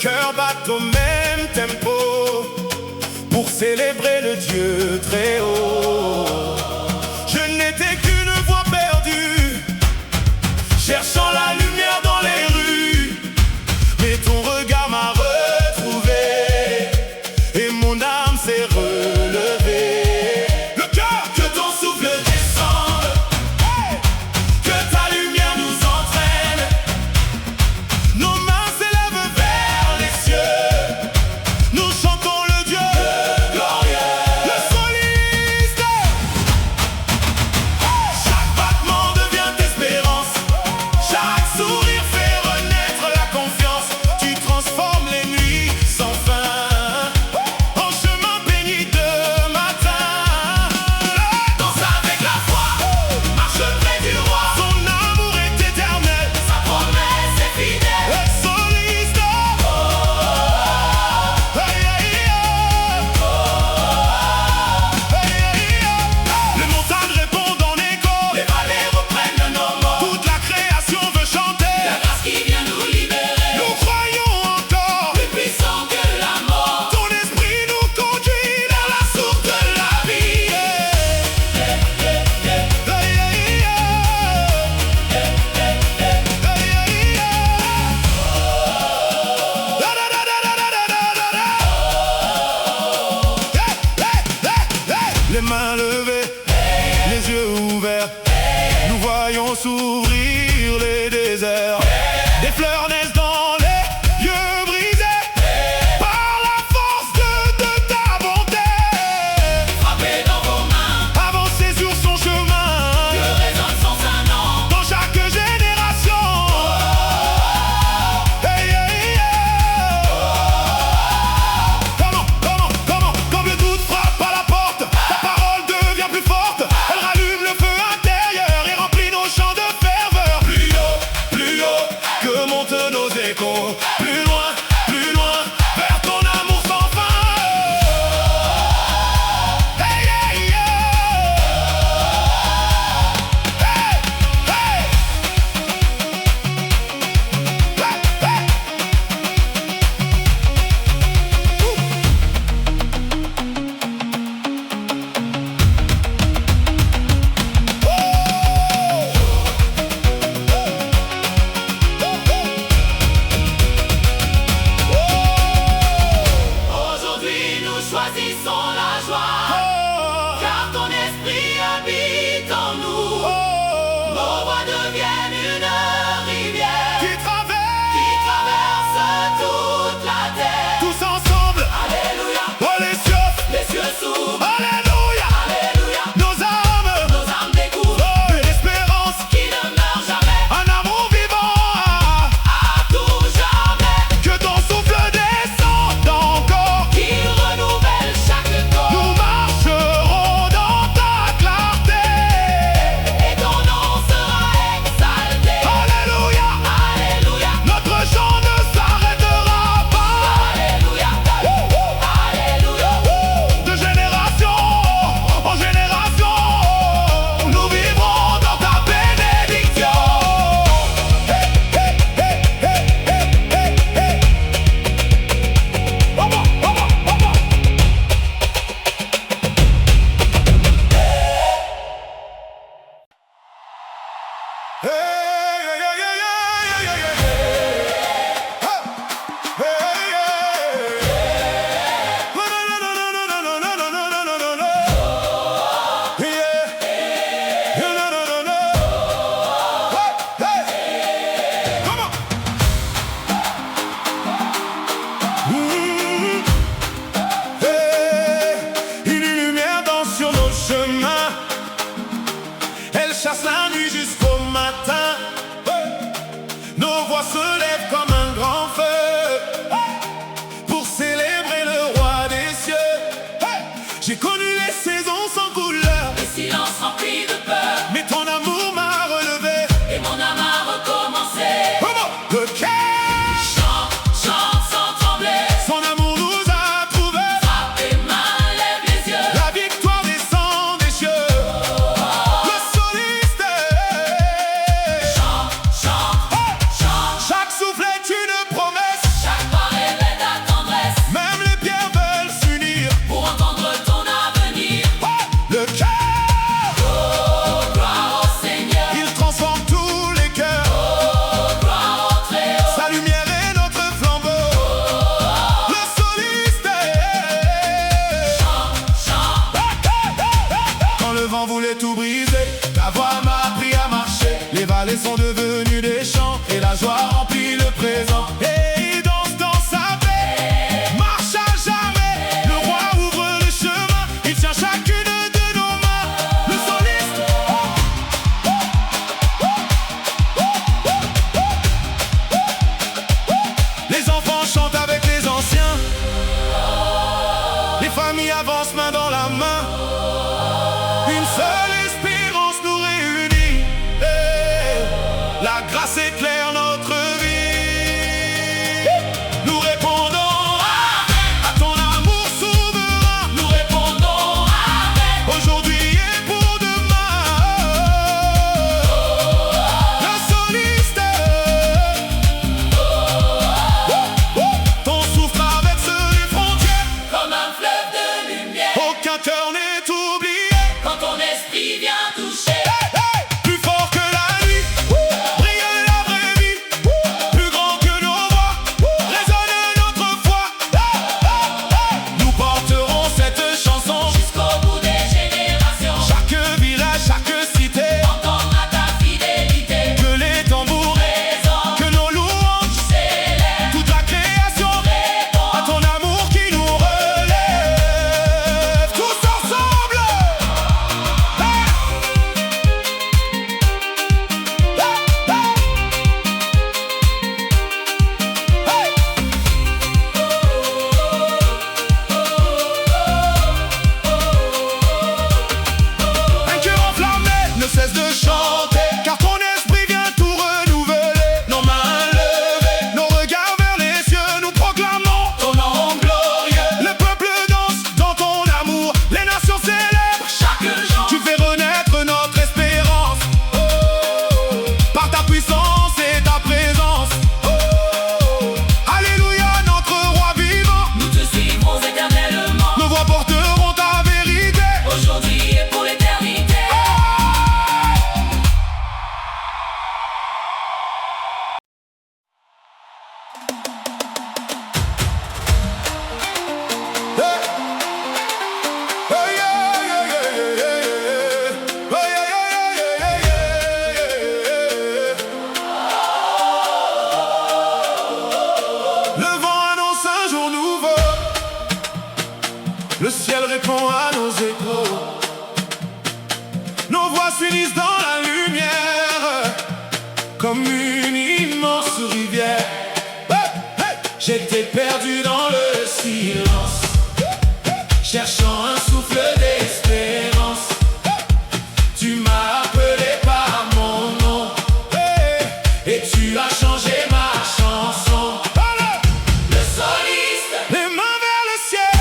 cœurs battent au même tempo pour célébrer le Dieu très haut. Je n'étais qu'une voix perdue, cherchant la lumière dans les rues, mais ton regard m'a retrouvé et mon âme s'est relevée. Le cœur, que ton souffle descende, hey! Que ta lumière nous entraîne. Nos mains s'élèvent vers les cieux, nous chantons le Dieu glorieux, le soliste. Chaque battement devient espérance, chaque sourire fait renaître la confiance. Tu transformes les nuits sans fin en chemin béni de matin. Danse avec la foi, marche près du roi. Son amour est éternel, sa promesse est fidèle. Le soliste, les montagnes répondent en écho, les vallées reprennent nos mots. Toute la création veut chanter la grâce qui vient nous libérer. Nous croyons encore, plus puissant que la mort. Ton esprit nous conduit vers la source de la vie. Les mains levées, les yeux ouverts, nous voyons s'ouvrir les déserts. Des fleurs naissent dans les yeux brisés par la force de ta bonté. Frappez dans vos mains, avancez sur son chemin, que résonne son Saint-Nom dans chaque génération. Quand le doute frappe à la porte, ta parole devient plus forte. Elle rallume le feu intérieur et remplit nos chants de ferveur. Plus haut que montent nos échos. Plus loin, vers ton amour sans fin. Hey, hey, hey. Hey, hey. Hey, hey. Aujourd'hui nous choisissons la joie, car ton esprit habite en nous. Nos voix deviennent une rivière qui traverse toute la terre. Tous ensemble, alléluia, oh les cieux s'ouvrent, alléluia, alléluia. Nos âmes découvrent une espérance qui demeure jamais, un amour vivant à tout jamais. Que ton souffle descende encore, qu'il renouvelle chaque corps. Nous marcherons dans ta clarté et ton nom sera exalté. Alléluia, alléluia. Notre chant ne s'arrêtera pas. Alléluia, alléluia. De génération en génération, nous vivrons dans ta bénédiction. Une lumière danse sur nos chemins, elle chasse la nuit jusqu'au matin. Nos voix se lèvent comme un grand feu pour célébrer le roi des cieux. J'ai connu les saisons sans couleur, Le silence rempli de peur, mais ton amour m'a relevé. et mon âme a recommencé. Le cœur, Chante sans trembler, son amour nous a trouvés. frappe tes mains, lève les yeux. La victoire descend des cieux. Le soliste, Chante, chaque soufflet tu chante avec les anciens. Les familles avancent main dans la main. Une seule espérance nous réunit. La grâce éclaire notre vie. Nous répondons à ton amour souverain. Nous répondons avec Aujourd'hui et pour demain. Le soliste, ton souffle traverse les frontières. comme un fleuve de lumière. Aucun cœur n'est oublié. Quand ton esprit vient toucher, Plus fort que la nuit, brille la vraie vie. Plus grand que nos voix, résonne notre foi. Nous porterons cette chanson. jusqu'au bout des générations, Chaque village, chaque cité, entendra ta fidélité. que les tambours, Présent, que nos louanges, célèbre, toute la création, répond. à ton amour qui nous relève. Tous ensemble. Un cœur enflammé ne cesse de chanter, car ton esprit vient tout renouveler. Nos mains levées, nos regards vers les cieux, nous proclamons ton nom glorieux. Le peuple danse dans ton amour, les nations célèbrent. Chaque jour, Tu fais renaître notre espérance, par ta puissance et ta présence. Alléluia, notre roi vivant. nous te suivrons éternellement. Nos voix porteront ta vérité. Aujourd'hui et pour l'éternité. Le vent annonce un jour nouveau. Le ciel répond à nos échos. Nos voix s'unissent dans la lumière, comme une immense rivière. J'étais perdu dans le silence, cherchant un souffle d'espérance. Tu m'as appelé par mon nom, et tu as changé ma chanson. Le soliste, Les mains vers le ciel,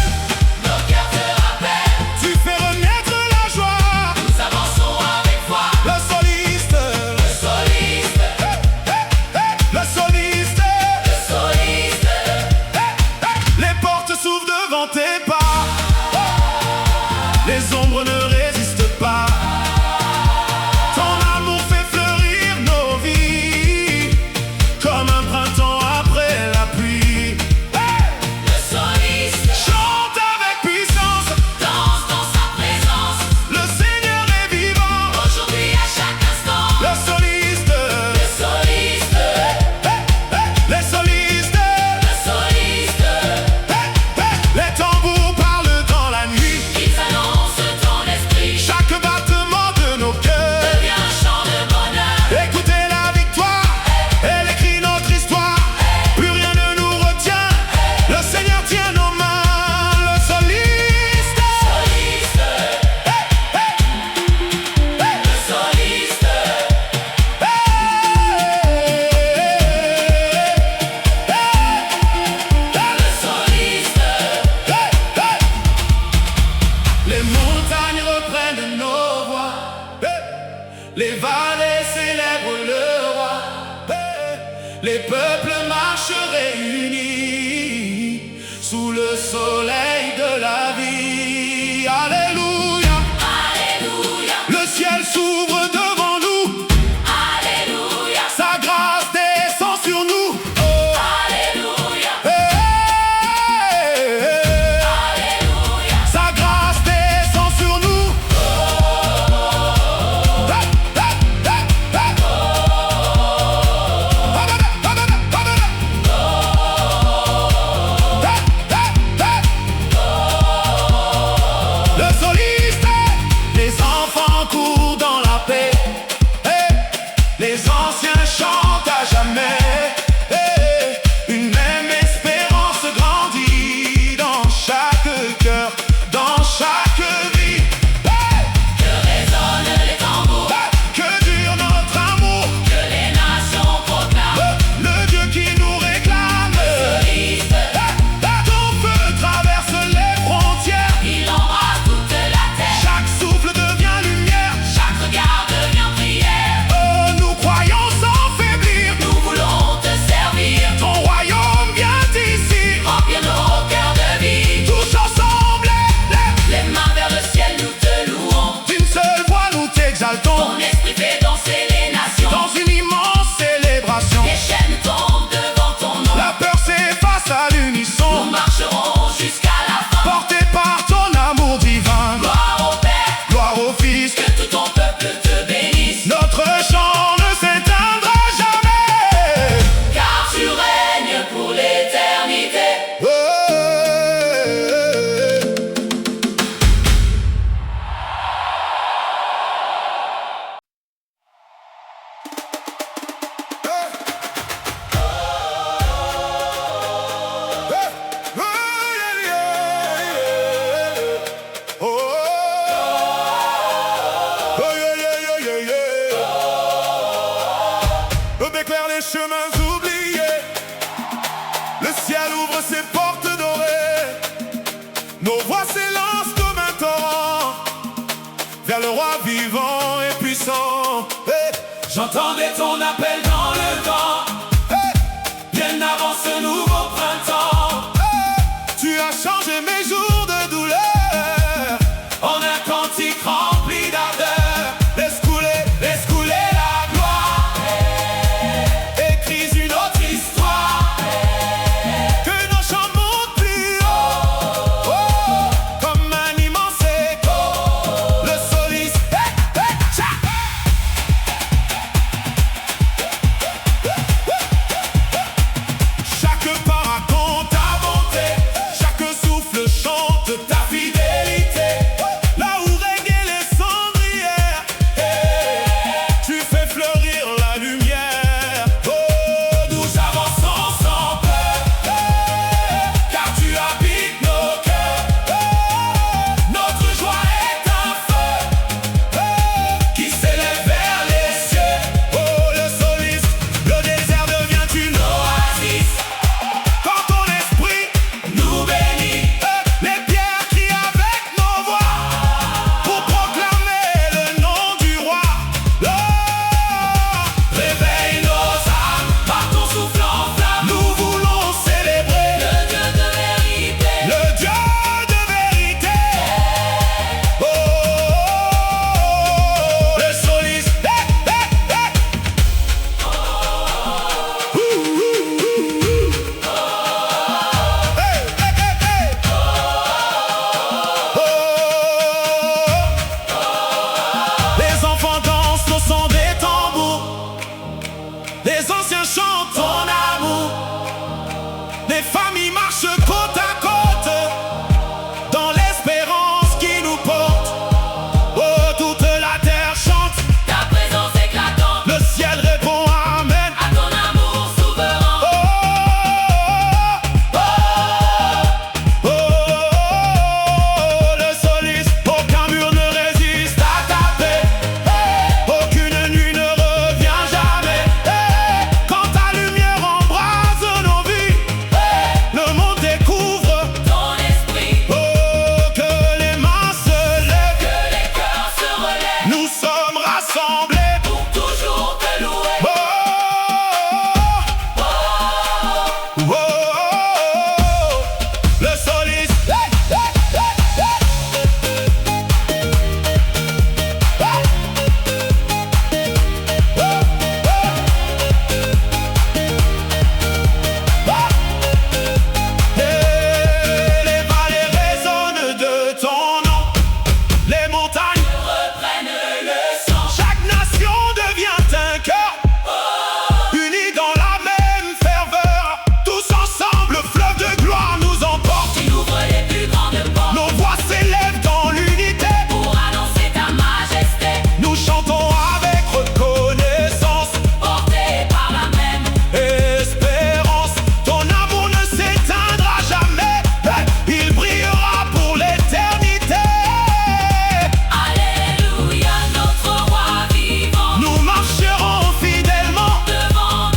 nos cœurs te rappellent. tu fais renaître la joie. Nous avançons avec foi. Le soliste, Le soliste, le soliste, le soliste, ouvre ses portes dorées. Nos voix s'élancent comme un torrent vers le roi vivant et puissant. Hey. J'entendais ton appel dans le temps, Hey. bien avant ce nouveau printemps. Hey. Tu as changé mes jours de douleur En un cantique rempli d'ardeur. Laisse couler la gloire. Écris une autre histoire. Que nos chants montent plus haut, oh, comme un immense écho. Le soliste, hey, hey, tcha. Chaque pas raconte ta bonté, chaque souffle chante ta fidélité. Là où régnaient les cendrières, tu fais fleurir la lumière. Oh, Nous avançons sans peur, car tu habites nos cœurs. Notre joie est un feu qui s'élève vers les cieux. oh, le soliste, le désert devient une Oasis quand ton esprit nous bénit. les pierres crient avec nos voix pour proclamer le nom du roi. Oh, Réveille nos âmes par ton souffle en flamme. nous voulons célébrer Le Dieu de vérité. le Dieu de vérité. Oh, le soliste, hey, hey, hey. Ouh, ouh, ouh, ouh. Hey, hey, hey, hey. Oh. Les enfants dansent au son des tambours. Les anciens chantent ton amour. Les familles marchent côte à côte dans l'espérance qui nous porte. Oh, toute la terre chante, Ta présence éclatante le ciel répond amen. à ton amour souverain. Oh, oh, oh, le soliste, aucun mur ne résiste à ta paix. Aucune nuit ne revient jamais. Quand ta lumière embrase nos vies, le monde découvre. Ton esprit, Oh, que les mains se lèvent, que les cœurs se relèvent nous sommes rassemblés. pour toujours te louer. Oh, oh, oh, le soliste. Hey, hey, hey, hey. Oh, oh, oh. Et les vallées résonnent de ton nom, les montagnes. Reprenne le sang. Chaque nation devient un cœur, unis dans la même ferveur. Tous ensemble, fleuve de gloire nous emporte. Tu ouvres les plus grandes portes Nos voix s'élèvent dans l'unité. pour annoncer ta majesté. Nous chantons avec reconnaissance, Porté par la même. espérance. Ton amour ne s'éteindra jamais. Il brillera pour l'éternité. Alléluia, notre roi vivant. Nous marcherons fidèlement Devant,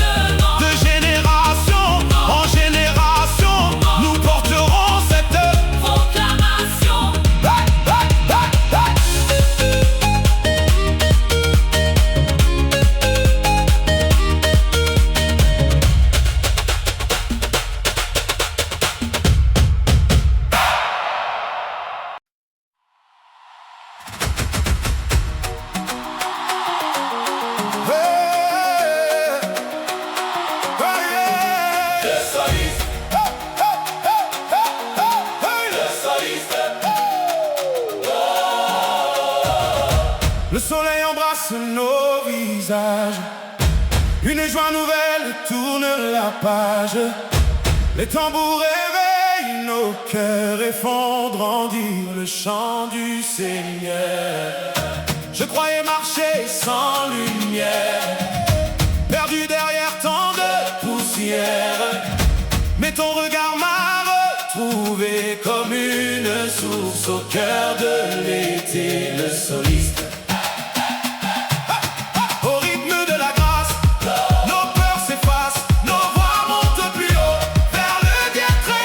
de génération en génération. Nous porterons cette proclamation. Le soliste, le soliste. Le soleil embrasse nos visages. Une joie nouvelle tourne la page. Les tambours réveillent nos cœurs et font grandir le chant du Seigneur. Je croyais marcher sans lumière, perdu derrière tant de poussière. Mais ton regard m'a retrouvé comme une source au cœur de l'été. Le soliste. Au rythme de la grâce, nos peurs s'effacent, nos voix montent plus haut vers le bien très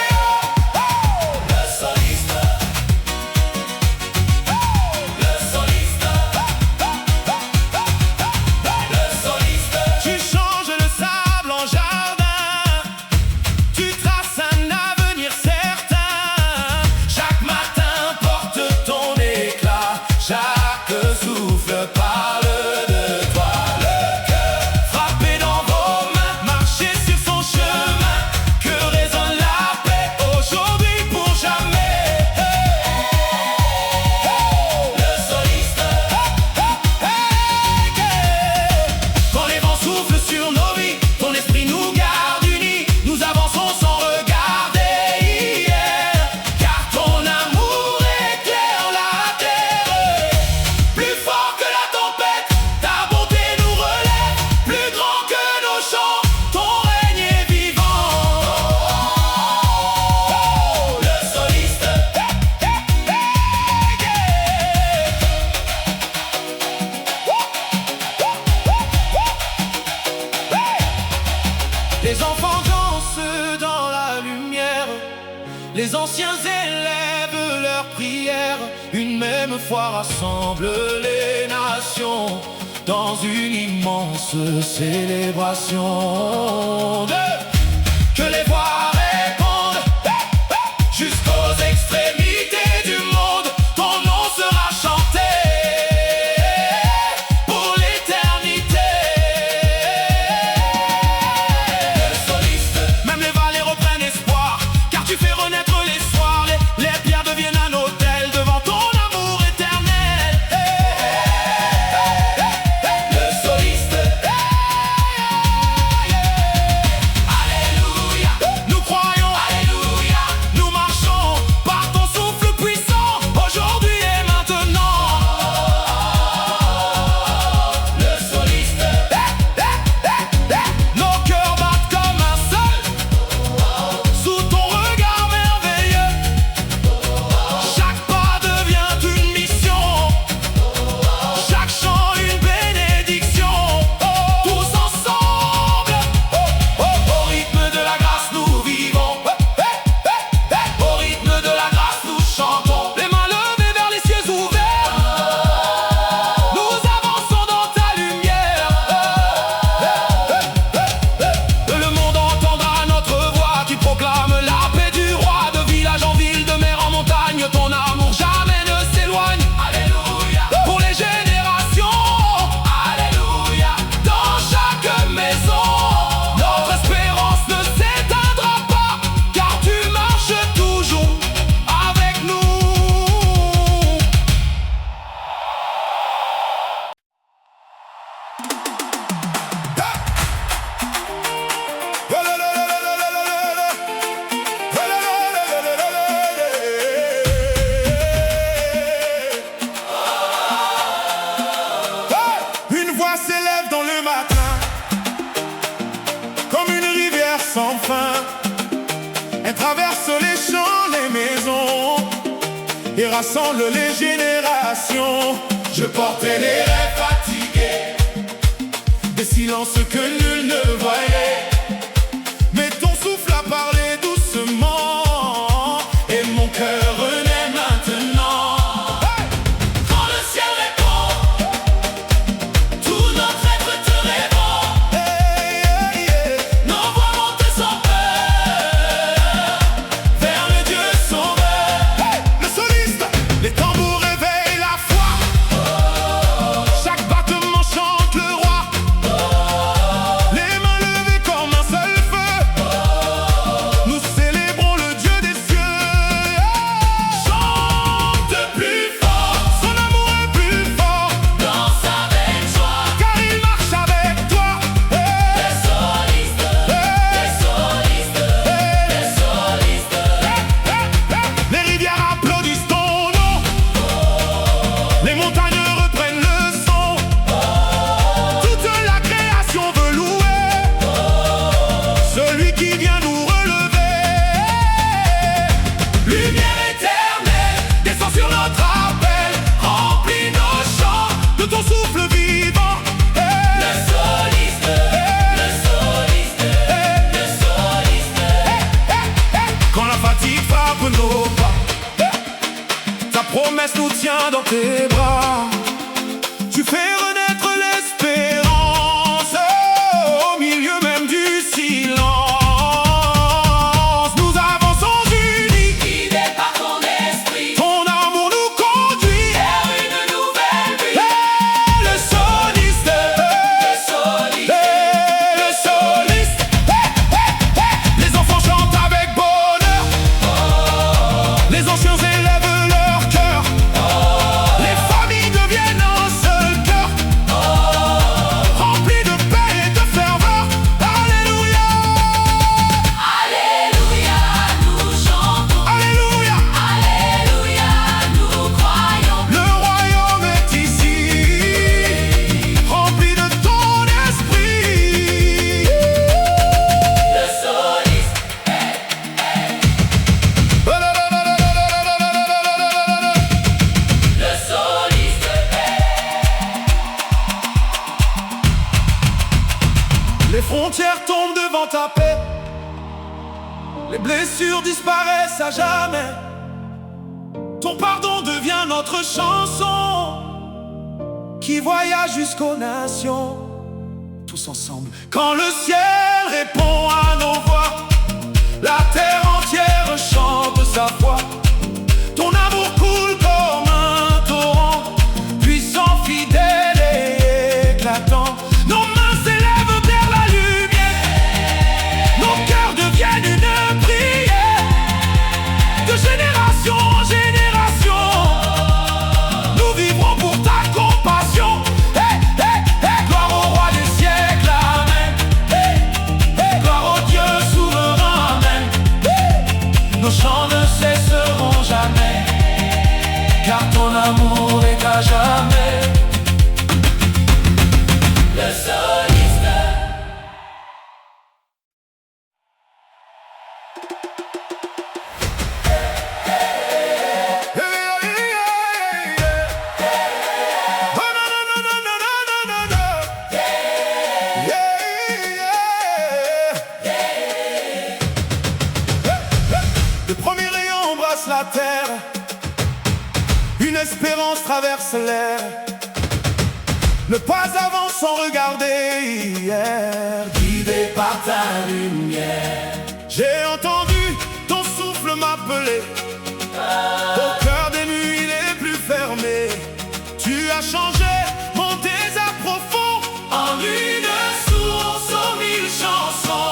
avance dans la lumière. Les anciens élèvent leurs prières. Une même foi rassemble les nations dans une immense célébration. Que les voix répondent jusqu'aux extrémités du monde. Ton nom sera chanté pour l'éternité. Le soliste, même les vallées reprennent espoir, car tu fais renaître les soirs. Les pierres deviennent un autel devant ton amour éternel. Le soliste, alléluia, nous croyons, alléluia, nous marchons par ton souffle puissant, aujourd'hui et maintenant. Le soliste, nos cœurs battent comme un seul, sous ton regard merveilleux. Chaque pas devient une mission, chaque chant une bénédiction. Tous ensemble, au rythme de la grâce nous vivons, au rythme de la grâce nous chantons. Les mains levées vers les cieux ouverts, nous avançons dans ta lumière. Le monde entendra notre voix qui proclame la paix du roi. De village en ville, de mer en montagne, ton amour jamais ne s'éloigne. Alléluia, pour les générations. Alléluia, dans chaque maison, notre espérance ne s'éteindra pas, car tu marches toujours avec nous. Une voix s'élève dans le matin, comme une rivière sans fin. Elle traverse les champs, les maisons, et rassemble les générations. Je portais les rêves fatigués, des silences que nul ne voyait. Mais ton souffle a parlé doucement, et mon cœur renaît maintenant. Quand le ciel répond, tout notre être te répond. Nos voix montent sans peur vers le Dieu sauveur. Le soliste, les tambours réveillent la foi. Chaque battement chante le roi. Les mains levées comme un seul feu, nous célébrons le Dieu des cieux. Chante plus fort, son amour est plus fort. Danse avec joie, car il marche avec toi. Les solistes, les solistes, les solistes. Les rivières applaudissent ton nom, les montagnes reprennent le son. Toute la création veut louer celui qui vient nous relever. Lumière éternelle, descend sur notre appel, remplis nos chants de ton souffle vivant. Le soliste, le soliste, le soliste. Quand la fatigue frappe nos pas, ta promesse nous tient dans tes bras. Tu fais renaître l'espérance au milieu même du silence. Nous avançons unis, guidés par ton esprit. Ton amour nous conduit vers une nouvelle vie. Le soliste, le soliste, le soliste. Les enfants chantent avec bonheur, les anciens élèvent leur cœur. Les familles deviennent un seul cœur, rempli de paix et de ferveur. Alléluia, alléluia, nous chantons. Alléluia, alléluia, nous croyons. Le royaume est ici, rempli de ton esprit. Le soliste, le soliste. Les frontières tombent devant ta paix, Les blessures disparaissent à jamais. Ton pardon devient notre chanson qui voyage jusqu'aux nations, tous ensemble. Quand le ciel répond à nos voix, la terre entière chante sa foi. Ton amour coule comme un torrent, puissant, fidèle et éclatant. Nos mains s'élèvent vers la lumière, nos cœurs deviennent une prière. De génération en génération, nous vivrons pour ta compassion. Hey, hey, hey. Gloire au roi des siècles, amen. Hey, hey. Gloire au Dieu souverain, amen. Hey. Nos chants ne cesseront jamais, car ton amour est à jamais. Le soliste. Le premier rayon embrasse la terre, une espérance traverse l'air. Ne pas avancer sans regarder hier, guidé par ta lumière. J'ai entendu ton souffle m'appeler, au cœur des nuits les plus fermées. Tu as changé mon désert profond en une source aux mille chansons.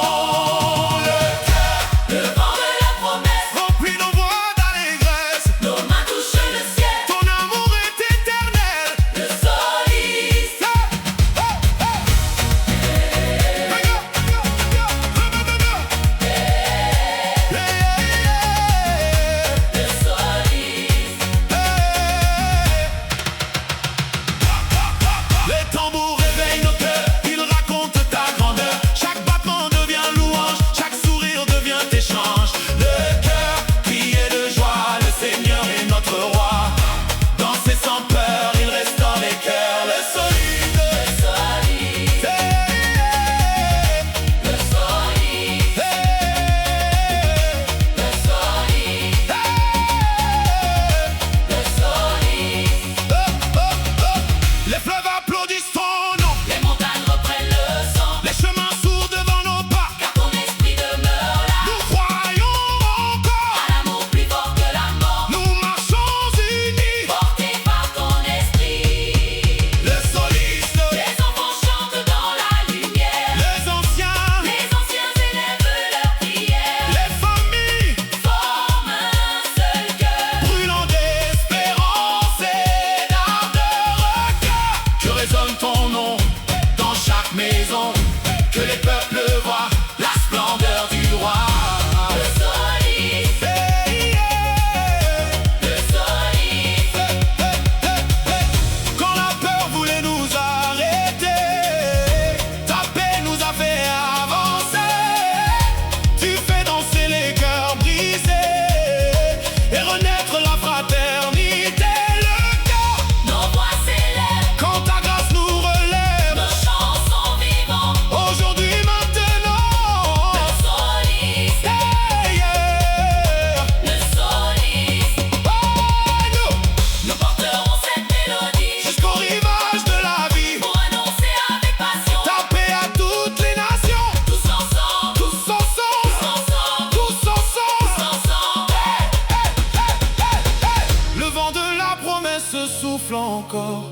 Souffle encore,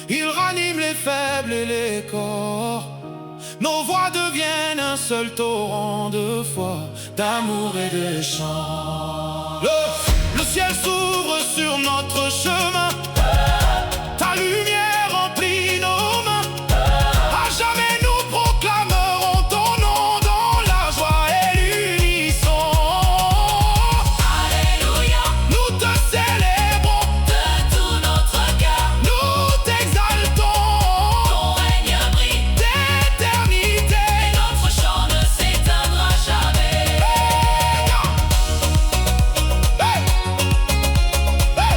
il ranime les faibles et les corps. Nos voix deviennent un seul torrent de foi, d'amour et de chant. Le ciel s'ouvre sur notre chemin, ta lumière remplit nos mains. À jamais nous proclamerons ton nom dans la joie et l'unisson. Alléluia, nous te célébrons de tout notre cœur. Nous t'exaltons, Ton règne brille d'éternité. et notre chant ne s'éteindra jamais. Hey! Hey!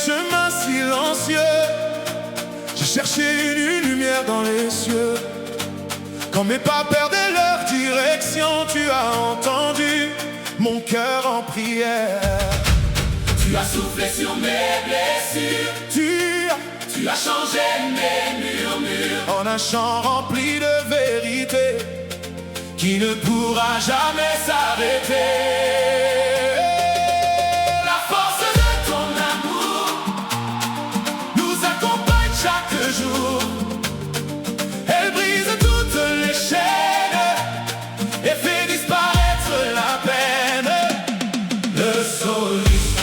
chemins silencieux. J'ai cherché une lumière dans les cieux. Quand mes pas perdaient leur direction, tu as entendu mon cœur en prière. Tu as soufflé sur mes blessures. Tu as changé mes murmures en un chant rempli de vérité qui ne pourra jamais s'arrêter. La force de ton amour nous accompagne chaque jour. Elle brise toutes les chaînes et fait disparaître la peine. Le soliste.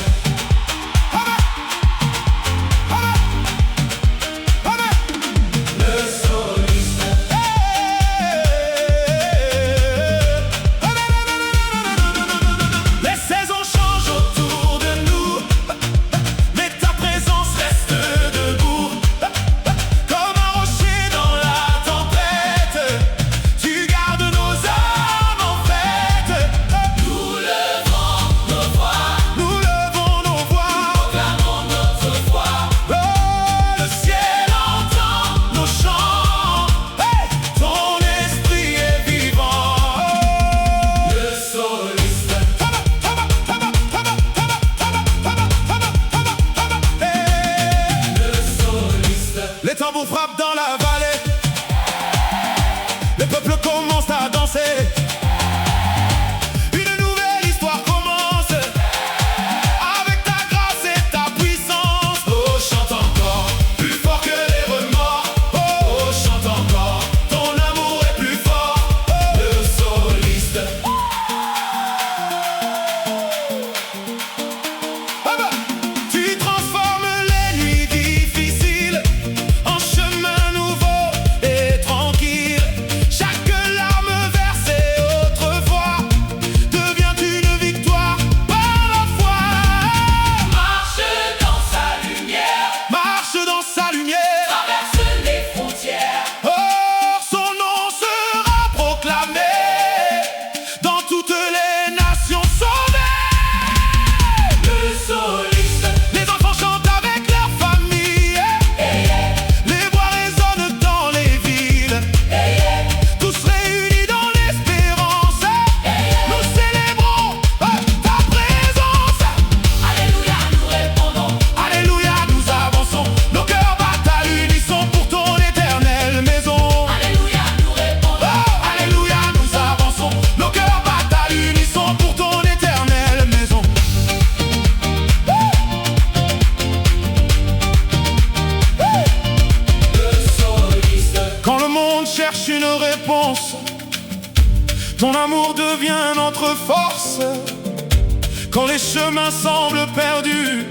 Les tambours frappent dans la vallée. Le peuple commence à danser. Une nouvelle histoire commence. Avec ta grâce et ta puissance. Oh, chante encore, plus fort que les remords. Oh, chante encore, ton amour est plus fort. Oh, le soliste. Ah bah, tu transformes les nuits difficiles en chemin nouveau et tranquille. Chaque larme versée autrefois devient une victoire par la foi. marche dans sa lumière, Marche dans sa lumière. traverse les frontières. Oh, son nom sera proclamé dans toutes les nations sauvées. Le soliste, Les enfants chantent avec leur famille. Les voix résonnent dans les villes. Tous réunis dans l'espérance. Nous célébrons ta présence. alléluia, nous répondons. Alléluia, nous avançons. Nos cœurs battent à l'unisson pour ton éternelle maison. Alléluia, nous répondons. Oh, alléluia, nous avançons. Nos cœurs battent à l'unisson pour ton éternelle maison. Le soliste, Quand le monde cherche une réponse, ton amour devient notre force. Quand les chemins semblent perdus,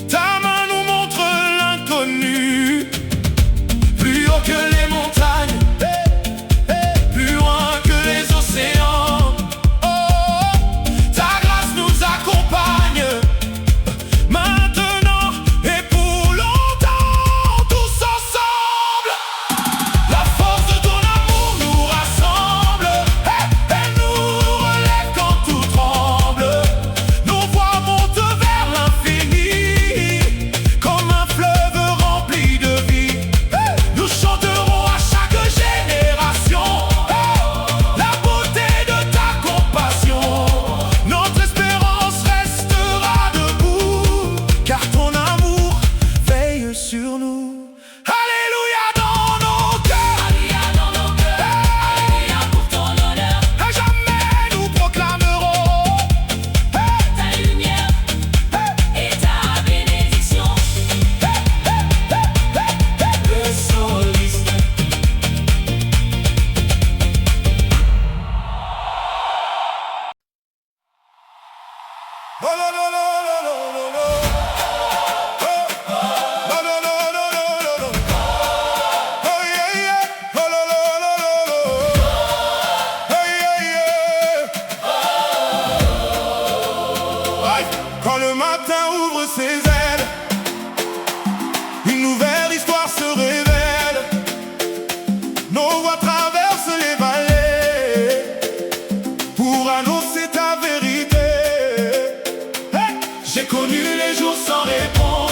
ta main nous montre l'inconnu. Plus haut que les montagnes, plus loin que les océans. Oh, ta grâce nous accompagne maintenant et pour longtemps, tous ensemble. La force de ton amour nous rassemble. Elle nous relève quand tout tremble. Nos voix montent vers l'infini comme un fleuve rempli de vie. Nous chanterons à chaque génération la beauté de ta compassion. Notre espérance restera debout, car ton amour veille sur nous. Alléluia dans nos cœurs. alléluia dans nos cœurs. Alléluia pour ton honneur. À jamais nous proclamerons Ta lumière et ta bénédiction. Le soliste, Oh la la la la la la la. Oh, la la la la la la la. Oh yeah yeah. Oh la la la la la. Oh yeah yeah. Aïe. Quand le matin ouvre ses ailes, une nouvelle histoire se révèle. Nos voix traversent les vallées pour annoncer ta vérité. Hey! J'ai connu les jours sans réponse.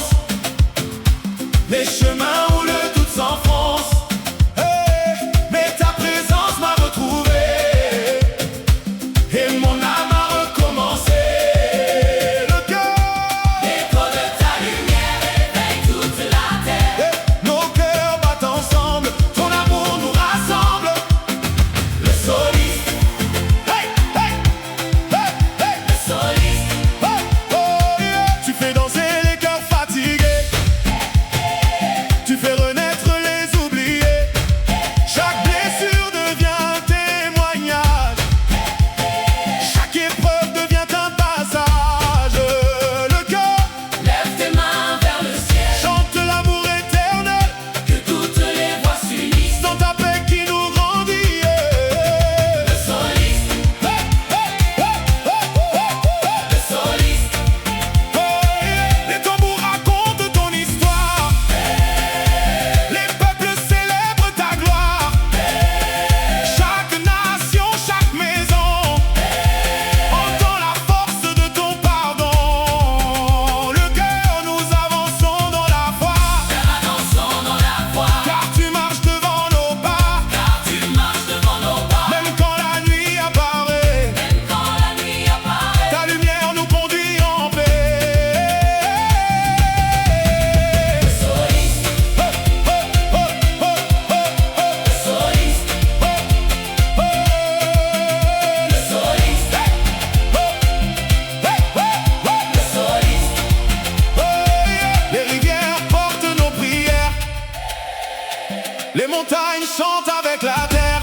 témoigne, chante avec la terre.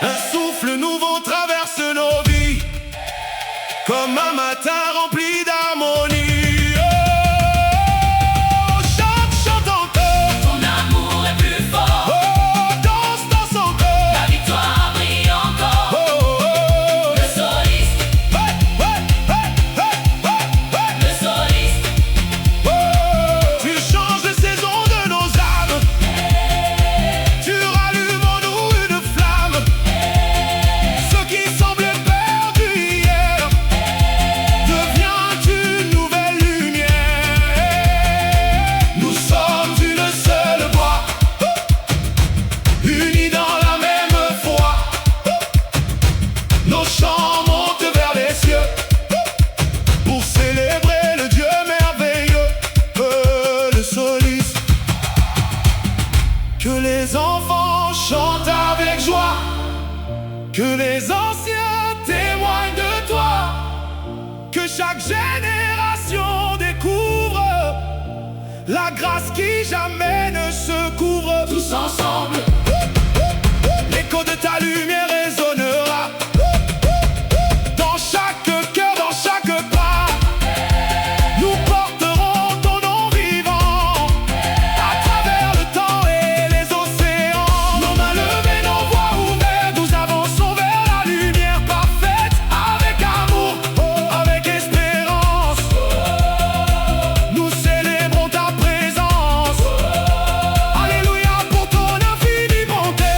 Un souffle nouveau traverse nos vies, comme un matin rempli d'harmonie. Que les enfants chantent avec joie, que les anciens témoignent de toi, que chaque génération découvre la grâce qui jamais ne se couvre. Tous ensemble, l'écho de ta lumière résonnera dans chaque cœur, dans chaque pas. Nous porterons ton nom vivant à travers le temps et les océans. Nos mains levées, nos voix ouvertes, nous avançons vers la lumière parfaite, avec amour, avec espérance. Nous célébrons ta présence. Alléluia pour ton infinie bonté.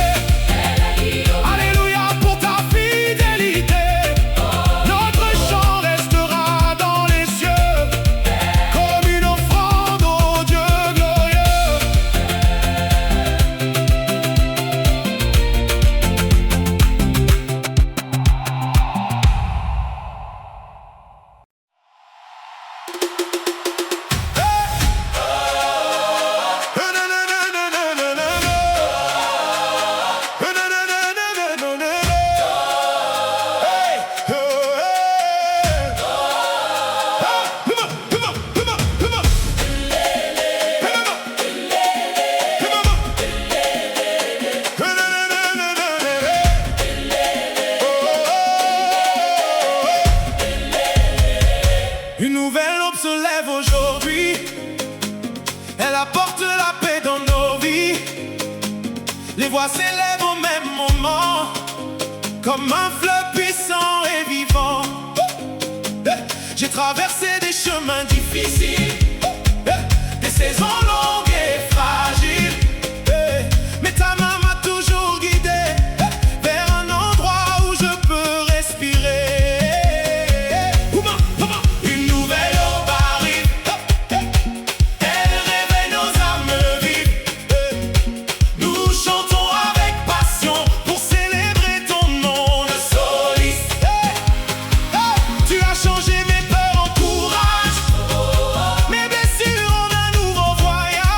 Alléluia pour ta fidélité. Notre chant restera dans les cieux comme une offrande au Dieu glorieux. Une nouvelle aube se lève aujourd'hui. Elle apporte la paix dans nos vies. Les voix s'élèvent au même moment, comme un fleuve puissant et vivant. J'ai traversé des chemins difficiles, des saisons longues et fragiles, mais ta main m'a toujours guidé vers un endroit où je peux respirer. Une nouvelle aube arrive, elle réveille nos âmes vives. Nous chantons avec passion pour célébrer ton nom, le Solis. Tu as changé mes peurs en courage, mes blessures en un nouveau voyage.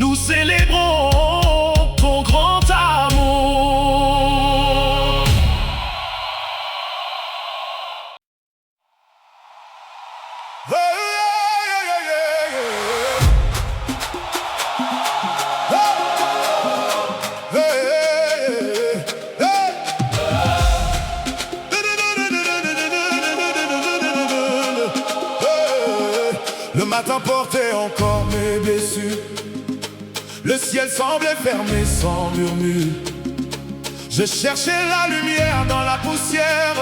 Nous célébrons ton grand amour. Le matin portait encore mes blessures. Le ciel semblait fermé sans murmure. Je cherchais la lumière dans la poussière.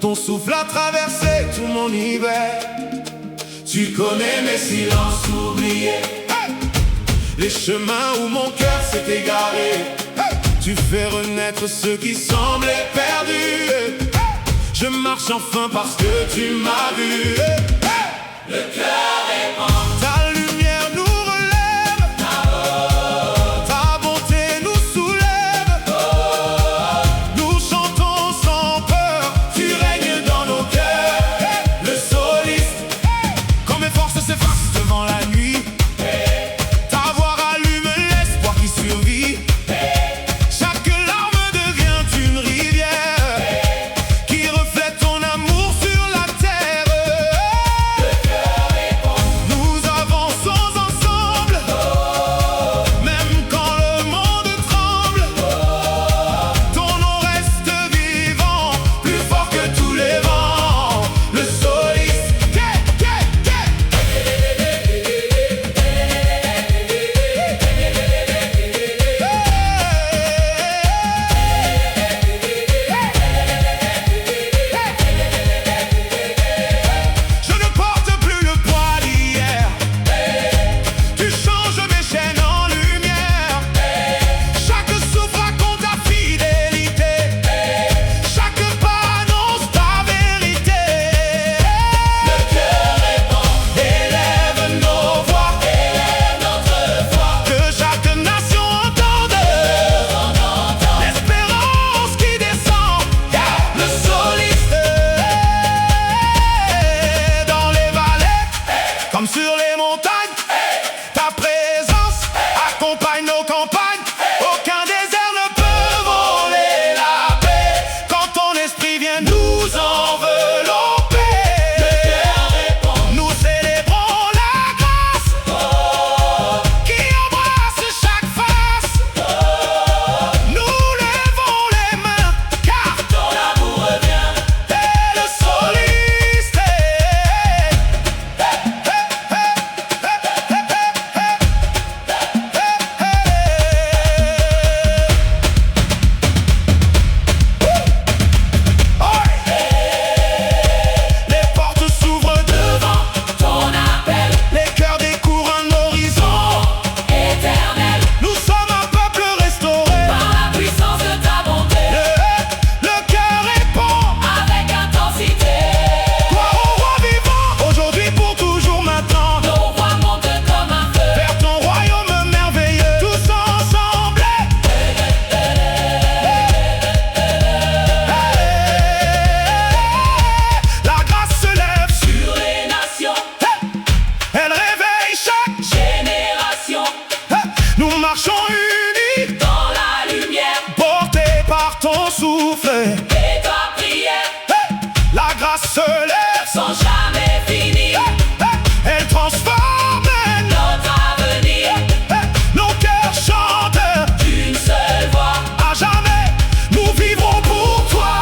Ton souffle a traversé tout mon hiver. Tu connais mes silences oubliés, les chemins où mon cœur s'est égaré. Tu fais renaître ceux qui semblaient perdus. Je marche enfin parce que tu m'as vu. Le cœur répand. Ta lumière nous relève, ta bonté nous soulève. Nous chantons sans peur, tu règnes dans nos cœurs. Le soliste, quand mes forces s'effacent devant la nuit, ta voix rallume l'espoir qui survit. Chaque larme devient une rivière qui reflète ton amour sur la terre. Nous avançons ensemble, même quand le monde tremble. Ton nom reste vivant, plus fort que tous les vents. Le soliste, je ne porte plus le poids d'hier. Tu changes mes chaînes en lumière. Chaque souffle raconte ta fidélité. Chaque pas annonce ta vérité. Le cœur répand. Élève nos voix, Élève notre foi. que chaque nation entende l'espérance qui descend. Le soliste dans les vallées, comme sur les montagnes. Ta présence accompagne nos campagnes. Aucun désert ne peut voler la paix quand ton esprit vient nous envelopper. Le cœur répand. Nous célébrons la grâce qui embrasse chaque face. Nous levons les mains car Ton amour revient. t'es le soliste. Les portes s'ouvrent devant, Ton appel les cœurs découvrent un horizon. éternel. Nous sommes un peuple restauré. Par la puissance de ta bonté. Le cœur répond. Avec intensité. Gloire au roi vivant, aujourd'hui pour toujours maintenant. Nos voix montent comme un feu. Vers ton royaume merveilleux, tous ensemble. La grâce se lève, Sur les nations. elle réveille chaque. Génération. Nous marchons unis, Dans la lumière. portés par ton souffle. Et ta prière. La grâce se lève, Sans jamais finir. elle transforme Notre avenir. nos cœurs chantent. D'une seule voix. À jamais, nous vivrons pour toi.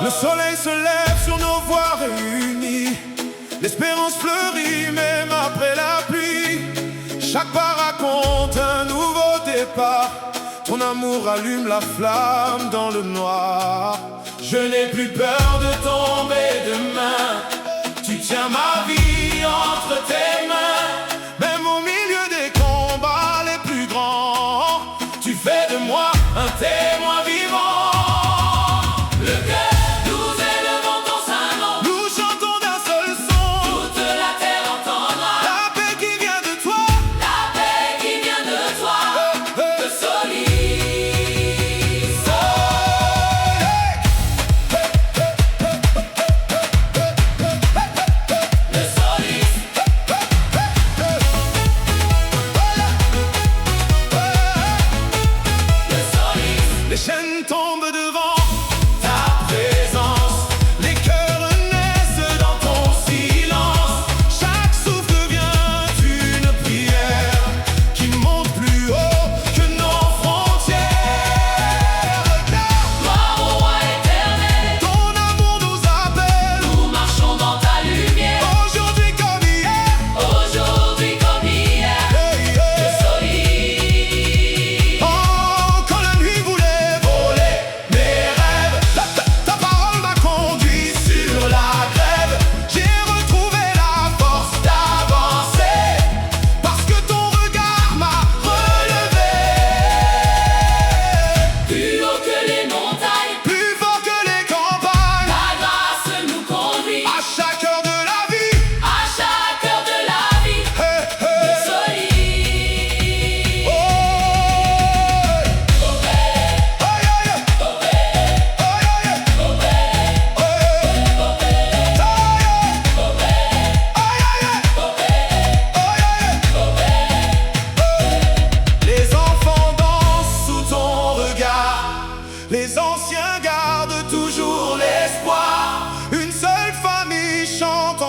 Le soleil se lève sur nos voies réunies. L'espérance fleurit même après la pluie. Chaque pas raconte un nouveau départ. Ton amour allume la flamme dans le noir. Je n'ai plus peur de tomber demain. Tu tiens ma vie entre tes mains. Même au milieu des combats les plus grands, tu fais de moi un témoin vivant. Le cœur, nous élevons ton saint nom. Nous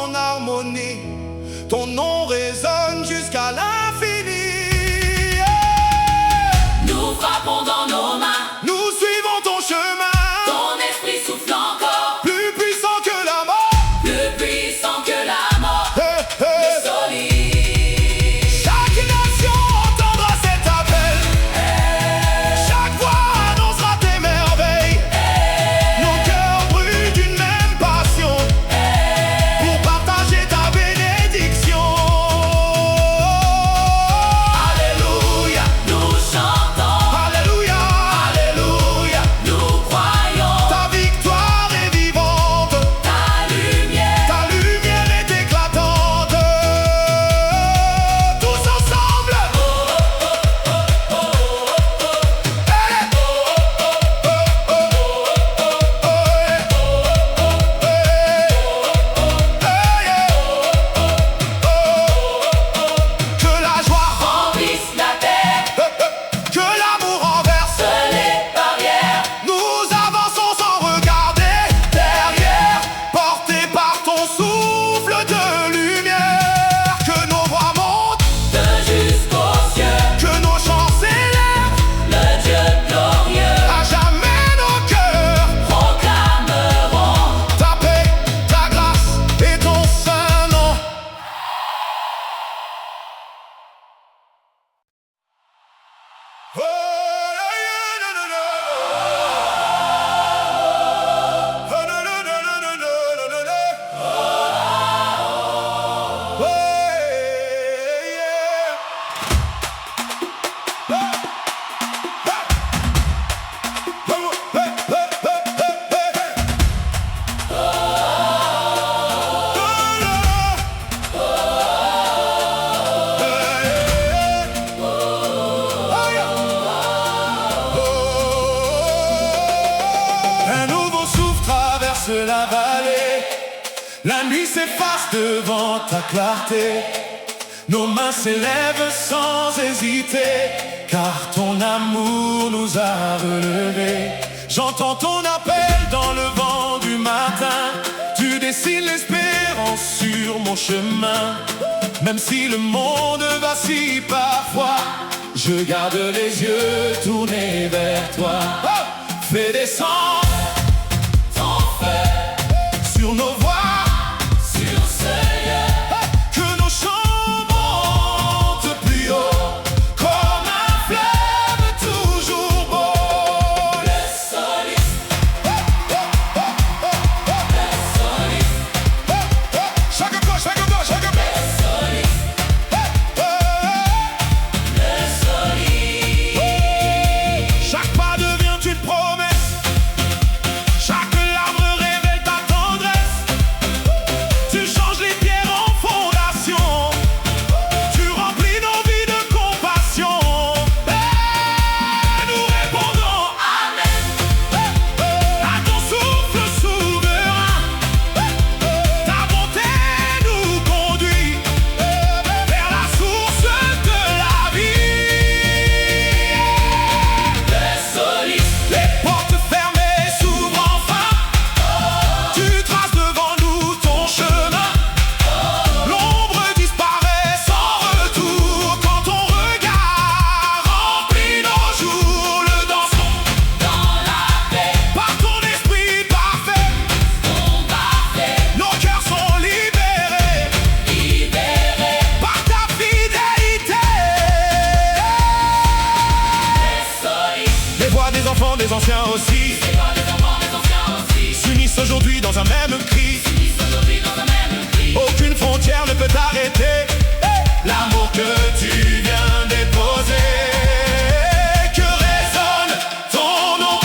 en harmonie. Ton nom résonne jusqu'à l'infini. Nous frappons dans nos mains, Nous suivons ton chemin, ton esprit souffle encore, plus puissant que la mort. plus puissant que la mort. Hey, hey. Solide. Chaque nation entendra cet appel. Chaque voix annoncera tes merveilles. Nos cœurs brûlent d'une même passion pour partager ta bénédiction. Alléluia, Nous chantons, alléluia, alléluia. nous croyons, Ta victoire est vivante, ta lumière est éclatante. Tous ensemble. Que la joie, remplisse la terre, que l'amour renverse. les barrières. Nous avançons sans regarder derrière, portés par ton souffle de lumière. Que nos voix montent, Jusqu'aux cieux, que nos chants s'élèvent, le Dieu glorieux, à jamais nos cœurs proclameront ta paix, ta grâce et ton saint nom. Oh, yeah, no, no, no. Oh, no, no, no, no, no, no, no, no, no. Oh, yeah. Oh, hey. Oh, hey, hey, hey, hey, hey, hey. Oh, no. Un nouveau souffle traverse la vallée. La nuit s'efface devant ta clarté. Nos mains s'élèvent sans hésiter, car ton amour nous a relevés. J'entends ton appel dans le vent du matin. Tu dessines l'espérance sur mon chemin. Même si le monde vacille parfois, je garde les yeux tournés vers toi. Fais descendre ton feu sur nos voies, sur ce lieu. que nos chants montent plus haut, comme un fleuve toujours beau. Le soliste, Chaque pas, chaque pas, chaque pas. le soliste, le soliste. Chaque pas devient une promesse. Chaque larme révèle ta tendresse. Tu changes les pierres en fondation. Tu remplis nos vies de compassion. Et nous répondons Amen. à ton souffle souverain. Ta bonté nous conduit vers la source de la vie. Le soliste, Les portes fermées s'ouvrent enfin. Tu traces devant nous ton chemin. L'ombre disparaît sans retour quand ton regard remplit nos jours. Le dansons dans la paix, par ton esprit parfait. ton parfait, Nos cœurs sont libérés libéré. par ta fidélité. Le soliste, Les voix des enfants, des anciens aussi, les voix des enfants, des anciens aussi, s'unissent aujourd'hui dans un même cri. s'unissent aujourd'hui dans un même cri. Aucune frontière ne peut arrêter l'amour que tu viens déposer. Que résonne ton nom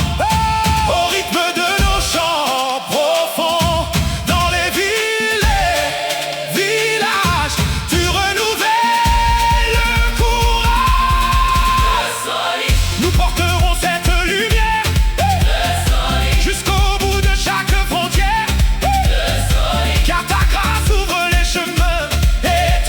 au rythme de nos chants profonds. Dans les villes et villages, tu renouvelles le courage. Le soliste, Nous porterons cette lumière le soliste, jusqu'au bout de chaque frontière. le soliste. Car ta grâce ouvre les chemins et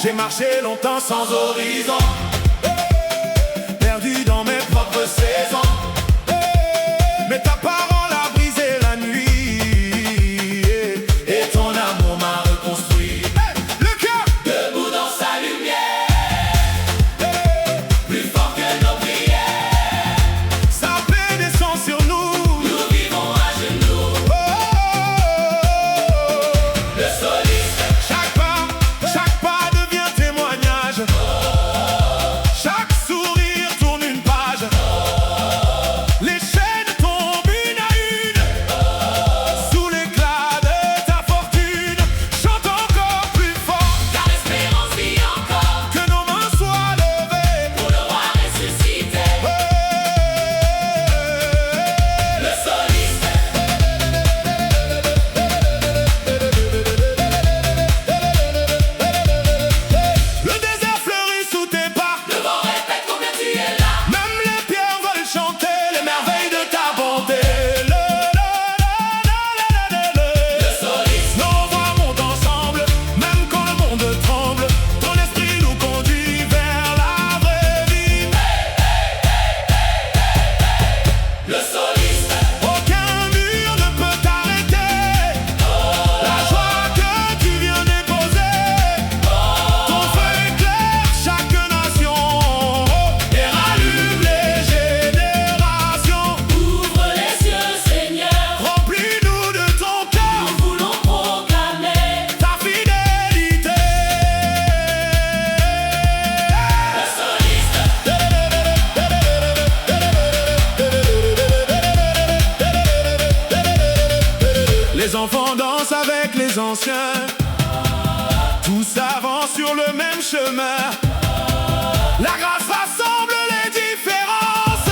J'ai marché longtemps sans horizon, perdu dans mes propres saisons. Mais ta parole a brisé la nuit, et ton amour m'a reconstruit. Le cœur Debout dans sa lumière, plus fort que nos prières. sa paix descend sur nous. Nous vivons à genoux. Le soliste, Chaque pas devient témoignage. Chaque sourire tourne une page. Les chaînes tombent une à une. Sous l'éclat de ta fortune, chante encore plus fort. car l'espérance vit encore. Que nos mains soient levées. Pour le roi ressuscité. Le soliste, Le désert fleurit sous tes pas. le vent répète combien tu es là. Même les pierres veulent chanter les merveilles de ta bonté. Le soliste, Nos voix montent ensemble, même quand le monde tremble. Ton esprit nous conduit vers la vraie vie. le soliste, Aucun mur ne peut t'arrêter. La joie que tu viens déposer. Ton feu éclaire chaque nation et rallume les générations. ouvre les yeux, Seigneur. Remplis-nous de ton cœur, Nous voulons proclamer ta fidélité. le soliste, Les enfants dansent avec les anciens. Tous avancent sur le même chemin. La grâce rassemble les différences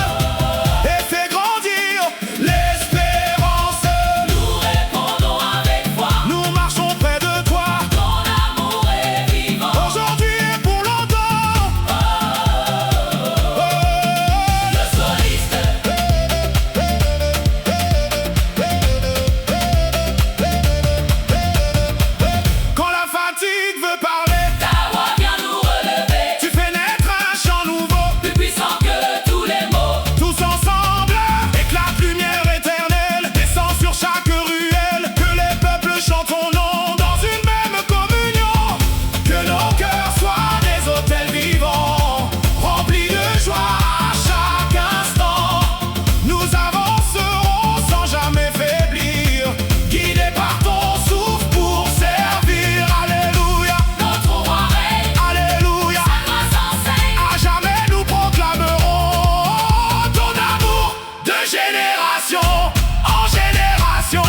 et fait grandir l'espérance. nous répondons avec foi. Nous marchons près de toi, Ton amour est vivant. aujourd'hui et pour longtemps. Le soliste, Quand la fatigue veut parler, ta voix vient nous relever. tu fais naître un chant nouveau. Plus puissant que tous les mots. Tous ensemble, éclate lumière éternelle, descend sur chaque ruelle, que les peuples chantent ton nom dans une même communion. Que nos cœurs soient des autels vivants, remplis de joie à chaque instant. Nous avancerons sans jamais faiblir, guidés par ton souffle pour servir. Alléluia, Notre roi règne, alléluia. sa grâce enseigne. À jamais nous proclamerons ton amour de génération en génération.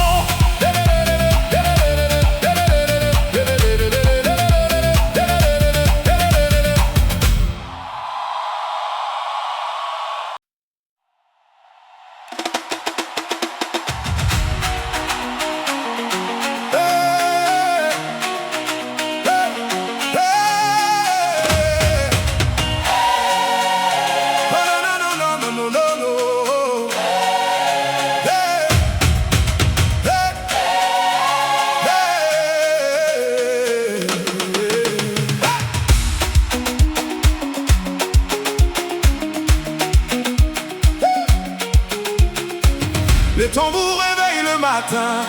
Les tambours réveillent le matin,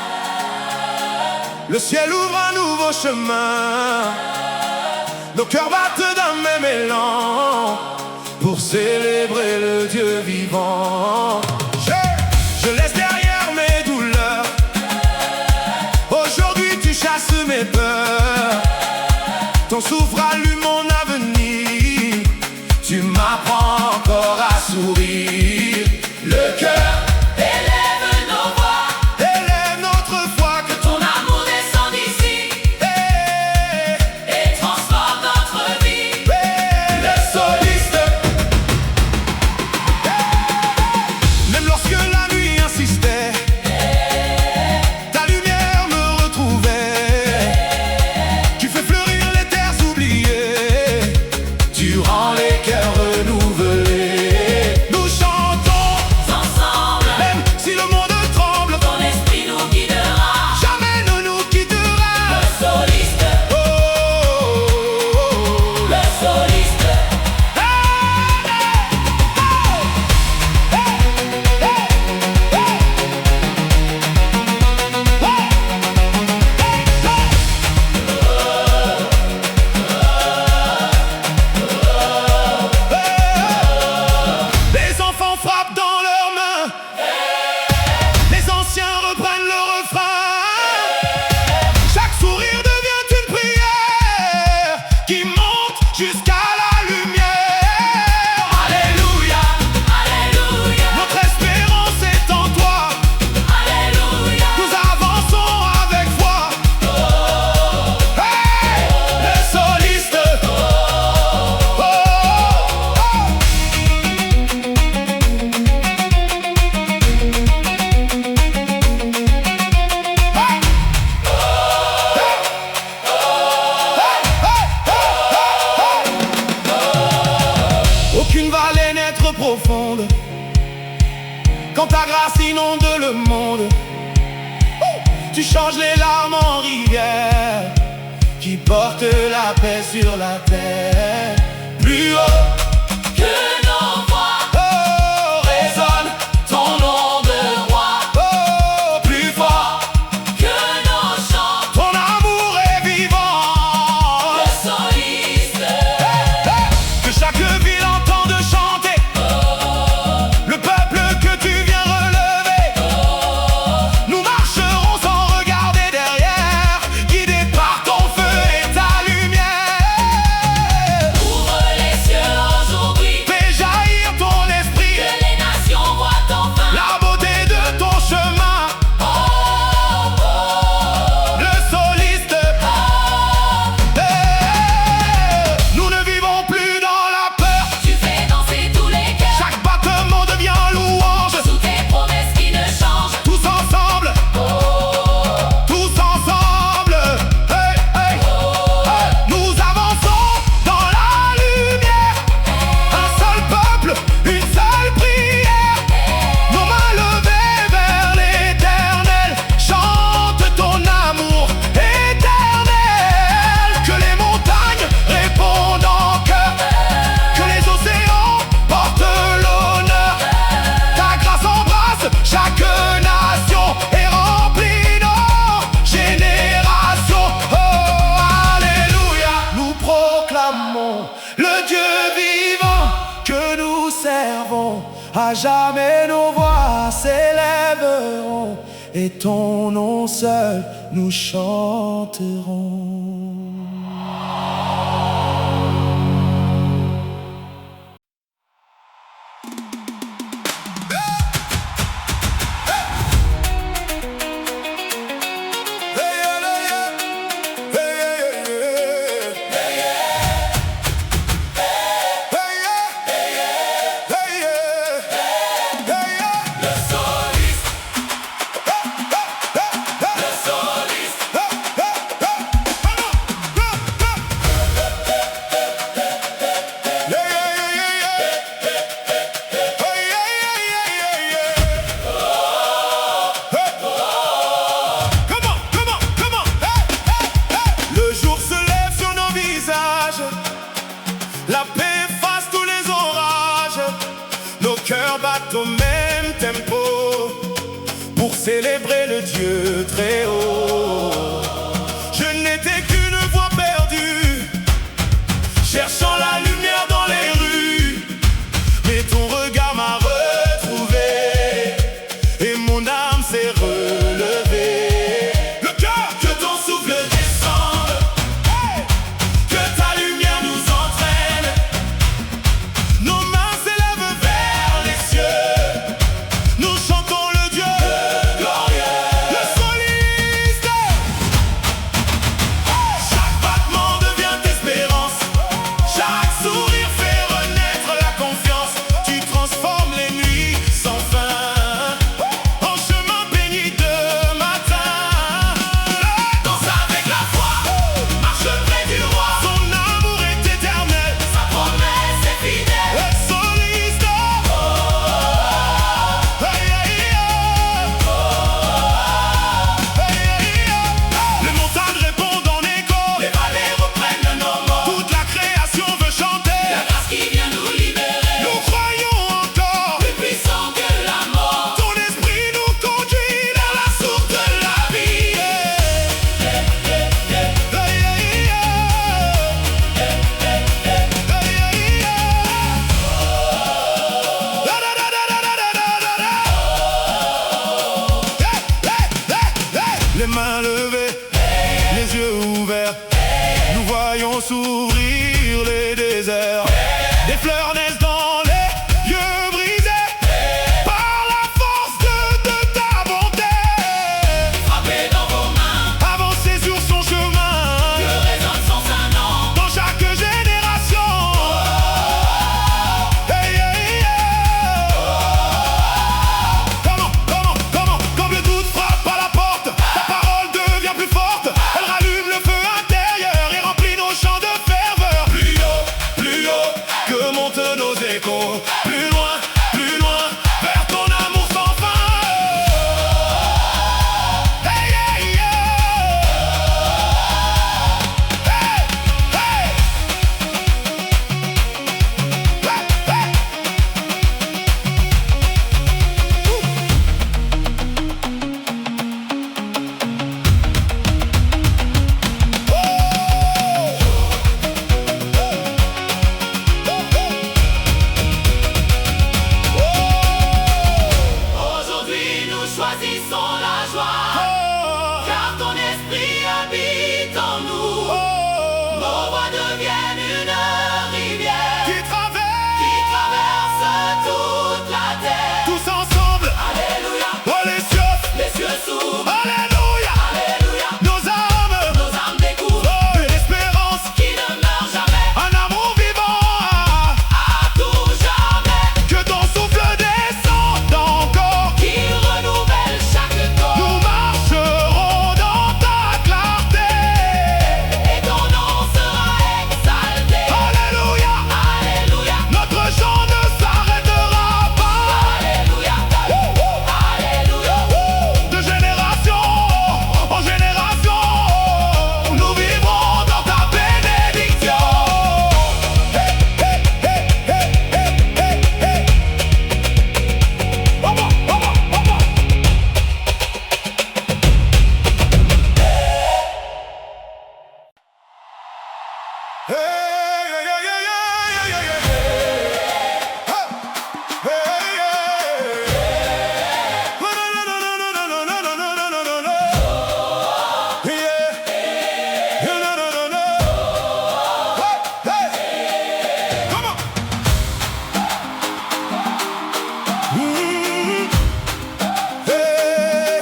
le ciel ouvre un nouveau chemin. Nos cœurs battent d'un même élan pour célébrer le Dieu vivant. Je laisse derrière mes douleurs, aujourd'hui tu chasses mes peurs. Ton souffle allume mon avenir, tu m'apprends encore à sourire. Le cœur Élève nos voix. élève notre foi, que Ton amour descend d'ici et transforme notre vie. le soliste. Même lorsque la nuit insistait, ta lumière me retrouvait. Tu fais fleurir les terres oubliées. tu changes les larmes en rivière, qui porte la paix sur la terre. Plus haut que nos voix, oh, résonne ton nom de roi. oh, plus fort Que nos chants, ton amour est vivant. le soliste. Que chaque ville entende chanter le peuple que tu viens relever. Nous marcherons sans regarder derrière, guidés par ton feu et ta lumière. Ouvre les cieux aujourd'hui, Fais jaillir ton esprit, que les nations voient enfin. la beauté de ton chemin. Oh, oh, Le soliste, nous ne vivons plus dans la peur. tu fais danser tous les cœurs. Chaque battement devient louange. Sous tes promesses qui ne changent. Tous ensemble, hey, hey, hey. Nous avançons dans la lumière. Un seul peuple, une seule prière. Nos mains levées vers l'éternel, chante ton amour éternel. Que les montagnes répondent en chœur, que les océans portent l'honneur. Ta grâce embrasse chaque nation et remplit nos générations. Oh, alléluia. Nous proclamons le Dieu vivant que nous servons. À jamais nos voix s'élèveront et ton nom seul nous chanterons. le soliste, le soliste. Le jour se lève sur nos visages, la paix efface tous les orages. Nos cœurs battent au même tempo pour célébrer le Dieu très haut. Je n'étais qu'une voix perdue, cherchant la lumière dans les rues, mais ton regard m'a retrouvé et mon âme s'est relevée. Le cœur, que ton souffle descende, hey, que ta lumière nous entraîne. Nos mains s'élèvent vers les cieux, nous chantons le Dieu glorieux, le soliste. Chaque battement devient espérance, chaque sourire fait renaître la confiance. Tu transformes les nuits sans fin en chemin béni de matin. Danse avec la foi, marche près du roi. Son amour est éternel, Sa promesse est fidèle. le soliste. Hey, hey, hey. Hey, hey, hey. Les montagnes répondent en écho, Les vallées reprennent nos mots. toute la création veut chanter. La grâce qui vient nous libérer, Nous croyons encore, plus puissant que la mort. ton esprit nous conduit vers la source de la vie. Hey, hey, hey. Hey, hey, hey. Da, da, da, da, da, da, da, da, da. Hey, hey, hey, hey. Les mains levées, les yeux ouverts, nous voyons s'ouvrir les déserts. Des fleurs naissent dans les yeux brisés par la force de ta bonté. Frappez dans vos mains, Avancer sur son chemin que résonne son saint nom. dans chaque génération. Hey, hey, hey. Comment, quand le doute frappe à la porte, ta parole devient sont la joie, car ton esprit habite en nous. Nos voix deviennent une rivière qui traverse toute la terre. tous ensemble, Alléluia, oh les cieux s'ouvrent. alléluia, Alléluia, nos âmes découvrent une espérance, qui ne meurt jamais, un amour vivant, à tout jamais, que ton souffle descende encore. qu'il renouvelle chaque corps. Nous marcherons dans ta clarté. Et ton nom sera exalté. Alléluia, Alléluia, notre chant ne s'arrêtera pas. Alléluia, Alléluia. De génération en génération, nous vivrons dans ta bénédiction. Hey, hey, hey, hey, hey, hey, hey. Hey, yeah, yeah, yeah, yeah, yeah, yeah, yeah. Hey, yeah. No, no, no, no, no, no, no, no, no, no, no, no. Yeah. Yeah, no, no, no, no. Hey, hey. Come on. Hey.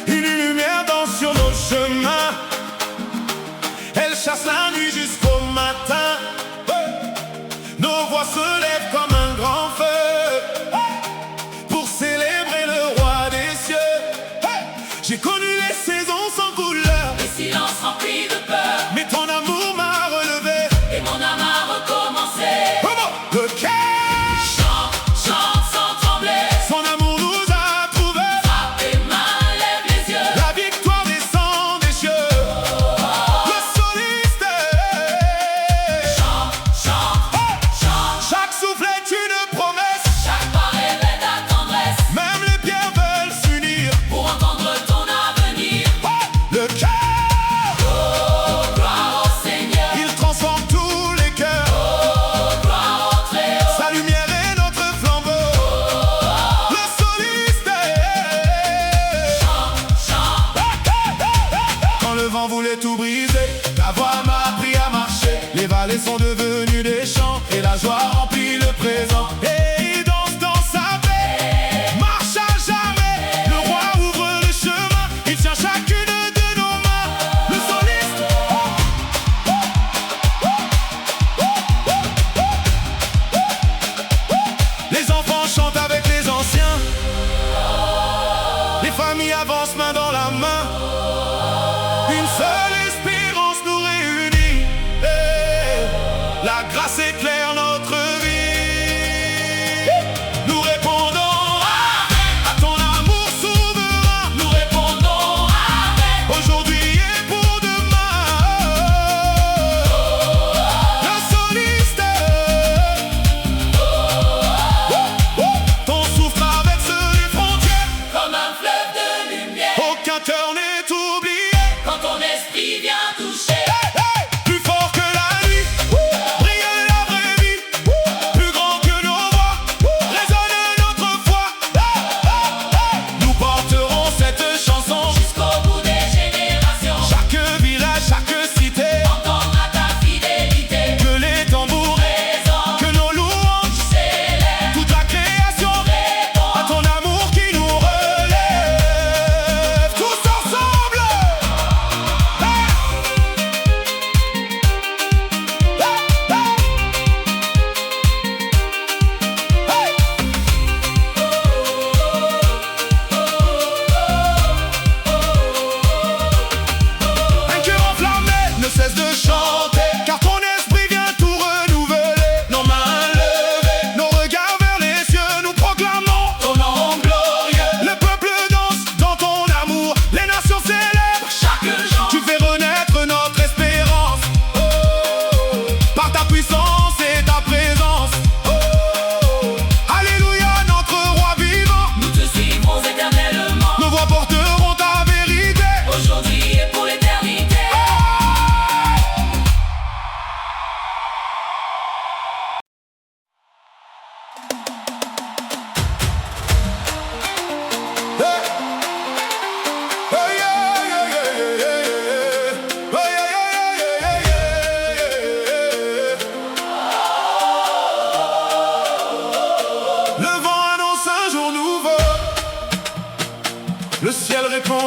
Une lumière danse sur nos chemins. Elle chasse la nuit jusqu'au matin. Nos voix se lèvent comme un grand feu pour célébrer le roi des cieux. J'ai connu les saisons sans couleur, Le silence rempli de peur, mais ton amour m'a relevé. et mon âme a recommencé. Le cœur, Chante, chante sans trembler. son amour nous a trouvés. Frappe tes mains, lève les yeux. La victoire descend des cieux. Le soliste, Chante, chante, chante. chaque souffle est une promesse. Chaque pas révèle ta tendresse. Même les pierres veulent s'unir. Pour entendre ton avenir. Le cœur, Gloire au Seigneur. il transforme tous les cœurs. Gloire au Très-Haut. Sa lumière est notre flambeau. Le soliste, Chante. quand le vent voulait tout briser, ta voix m'a appris à marcher. Les vallées sont devenues des champs et la joie remplit le présent. Et il danse dans sa paix, marche à jamais. Le roi ouvre le chemin, il tient chacune de nos mains. Le soliste, les enfants chantent avec les anciens. Les familles avancent main dans la main. Une seule espérance nous réunit. La grâce éclaire notre vie. Nous répondons à ton amour souverain. Nous répondons Amen. Aujourd'hui et pour demain. Le soliste, ton souffle traverse les frontières. Comme un fleuve de lumière. Aucun cœur n'est oublié. Quand ton esprit vient toucher. Plus fort que la nuit, brille la vraie vie. Plus grand que nos voix, résonne notre foi. Nous porterons cette chanson. Jusqu'au bout des générations. Chaque village, chaque cité, Entendra ta fidélité. que les tambours, Présent. que nos louanges, Célèbre. toute la création, à Répond. ton amour qui nous relève. Tous ensemble.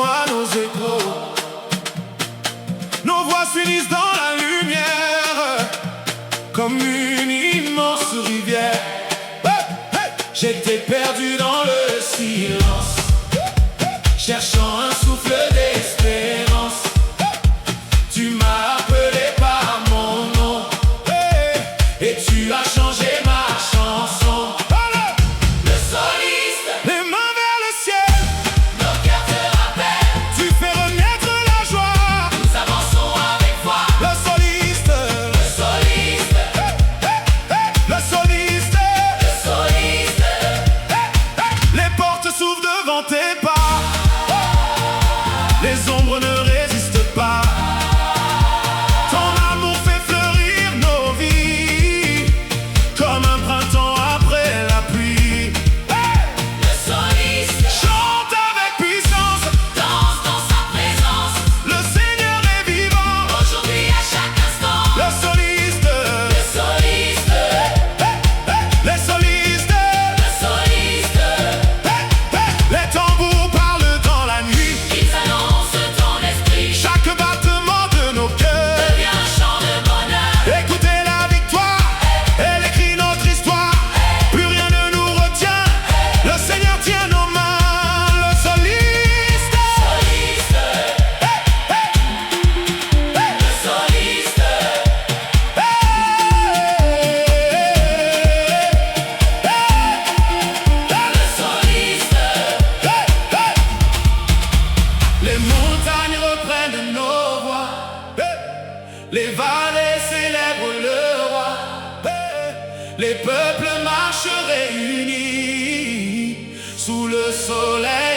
à nos échos. Nos voix s'unissent dans la lumière, comme une immense rivière. J'étais perdu dans le silence, cherchant un souffle d'espérance. Tu m'as appelé par mon nom, et tu as changé ma chanson. Le soliste, Les mains vers le ciel, nos cœurs te rappellent. tu fais renaître la joie. Nous avançons avec foi. Le soliste, Le soliste, le soliste, le soliste. les portes s'ouvrent devant tes pas. Les ombres ne résistent pas. Ton amour fait fleurir nos vies, comme un printemps après la pluie. Le soliste, Chante avec puissance, danse dans sa présence. le Seigneur est vivant. Aujourd'hui à chaque instant. Le soliste, Le soliste, les solistes, le soliste. les tambours parlent dans la nuit. Ils annoncent ton esprit. Chaque battement de nos cœurs, Devient un chant de bonheur. écoutez la victoire, elle écrit notre histoire. Plus rien ne nous retient, le Seigneur tient nos mains. Le soliste, Soliste, le soliste. Le soliste, les montagnes reprennent nos voix, les vallées célèbrent le roi, les peuples marchent réunis sous le soleil.